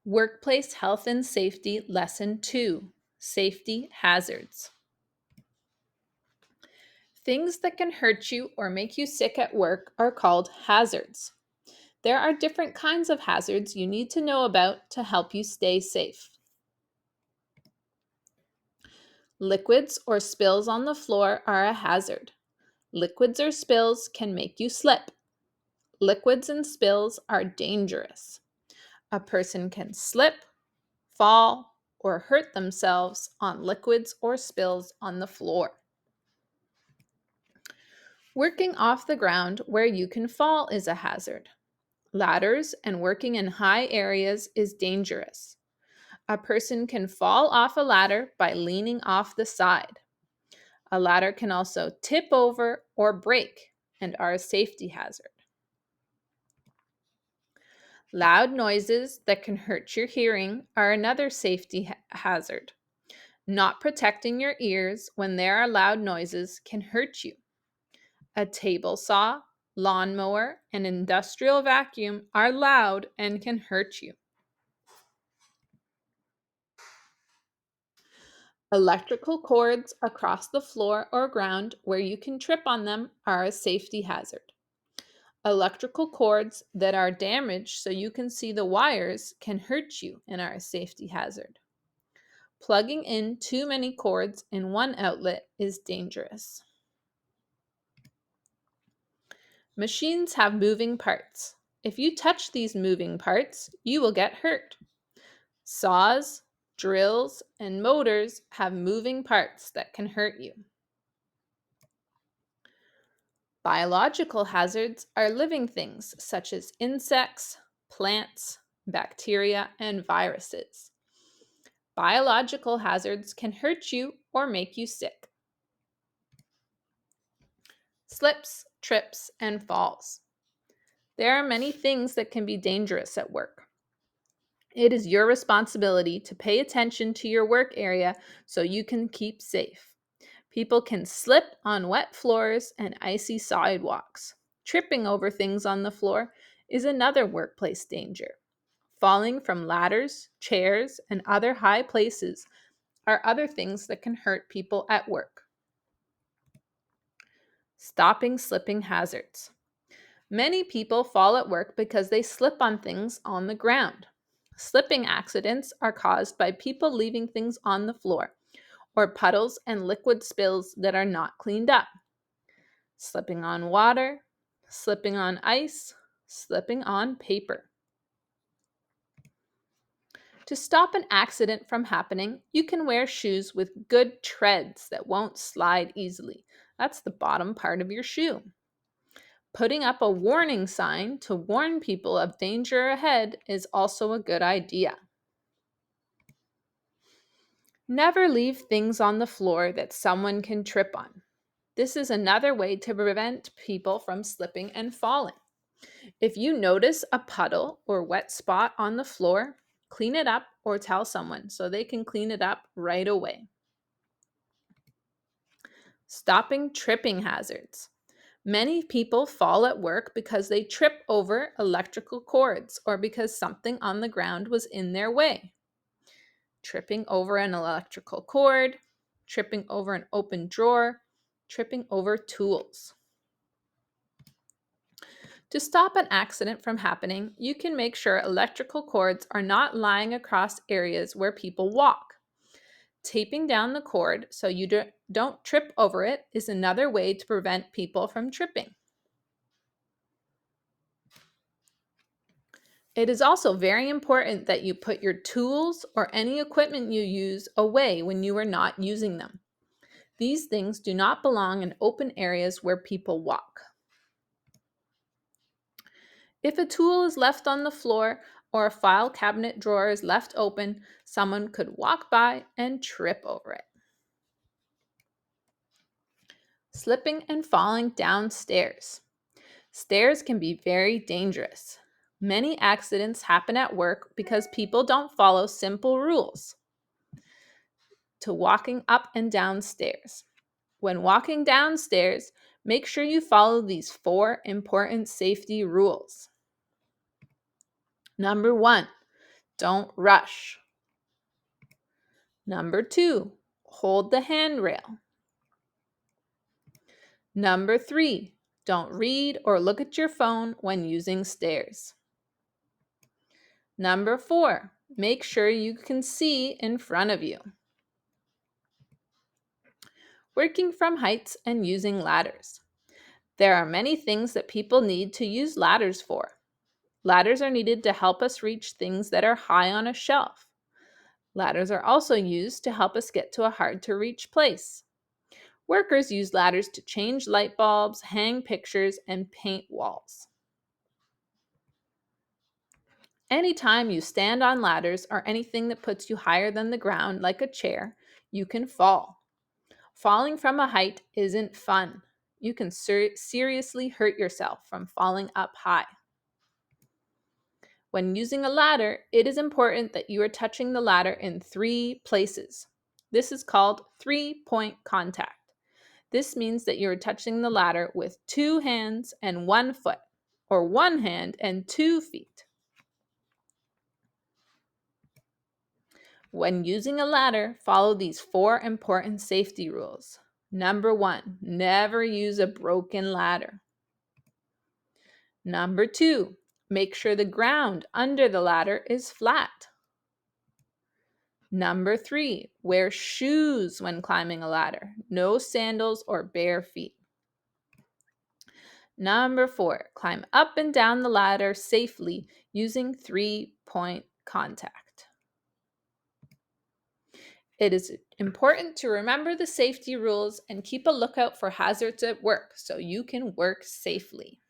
Workplace Health and Safety Lesson 2, Safety Hazards. Things that can hurt you or make you sick at work are called hazards. There are different kinds of hazards you need to know about to help you stay safe. Liquids or spills on the floor are a hazard. Liquids or spills can make you slip. Liquids and spills are dangerous. A person can slip, fall, or hurt themselves on liquids or spills on the floor. Working off the ground where you can fall is a hazard. Ladders and working in high areas is dangerous. A person can fall off a ladder by leaning off the side. A ladder can also tip over or break and are a safety hazard. Loud noises that can hurt your hearing are another safety hazard. Not protecting your ears when there are loud noises can hurt you. A table saw, lawnmower, and industrial vacuum are loud and can hurt you. Electrical cords across the floor or ground where you can trip on them are a safety hazard. Electrical cords that are damaged so you can see the wires can hurt you and are a safety hazard. Plugging in too many cords in one outlet is dangerous. Machines have moving parts. If you touch these moving parts, you will get hurt. Saws, drills, and motors have moving parts that can hurt you. Biological hazards are living things such as insects, plants, bacteria, and viruses. Biological hazards can hurt you or make you sick. Slips, trips, and falls. There are many things that can be dangerous at work. It is your responsibility to pay attention to your work area so you can keep safe. People can slip on wet floors and icy sidewalks. Tripping over things on the floor is another workplace danger. Falling from ladders, chairs, and other high places are other things that can hurt people at work. Stopping slipping hazards. Many people fall at work because they slip on things on the ground. Slipping accidents are caused by people leaving things on the floor or puddles and liquid spills that are not cleaned up. Slipping on water, slipping on ice, slipping on paper. To stop an accident from happening, you can wear shoes with good treads that won't slide easily. That's the bottom part of your shoe. Putting up a warning sign to warn people of danger ahead is also a good idea. Never leave things on the floor that someone can trip on. This is another way to prevent people from slipping and falling. If you notice a puddle or wet spot on the floor, clean it up or tell someone so they can clean it up right away. Stopping tripping hazards. Many people fall at work because they trip over electrical cords or because something on the ground was in their way. Tripping over an electrical cord, tripping over an open drawer, tripping over tools. To stop an accident from happening, you can make sure electrical cords are not lying across areas where people walk. Taping down the cord so you don't trip over it is another way to prevent people from tripping. It is also very important that you put your tools or any equipment you use away when you are not using them. These things do not belong in open areas where people walk. If a tool is left on the floor or a file cabinet drawer is left open, someone could walk by and trip over it. Slipping and falling down stairs. Stairs can be very dangerous. Many accidents happen at work because people don't follow simple rules to walking up and down stairs. When walking downstairs, make sure you follow these 4 important safety rules. Number 1, Don't rush. Number 2, hold the handrail. Number 3, don't read or look at your phone when using stairs. Number 4, make sure you can see in front of you. Working from heights and using ladders. There are many things that people need to use ladders for. Ladders are needed to help us reach things that are high on a shelf. Ladders are also used to help us get to a hard-to-reach place. Workers use ladders to change light bulbs, hang pictures, and paint walls. Anytime you stand on ladders or anything that puts you higher than the ground, like a chair, you can fall. Falling from a height isn't fun. You can seriously hurt yourself from falling up high. When using a ladder, it is important that you are touching the ladder in 3 places. This is called 3-point contact. This means that you are touching the ladder with 2 hands and 1 foot, or 1 hand and 2 feet. When using a ladder, follow these 4 important safety rules. Number 1, never use a broken ladder. Number 2, make sure the ground under the ladder is flat. Number 3, wear shoes when climbing a ladder. No sandals or bare feet. Number 4, climb up and down the ladder safely using 3-point contact. It is important to remember the safety rules and keep a lookout for hazards at work so you can work safely.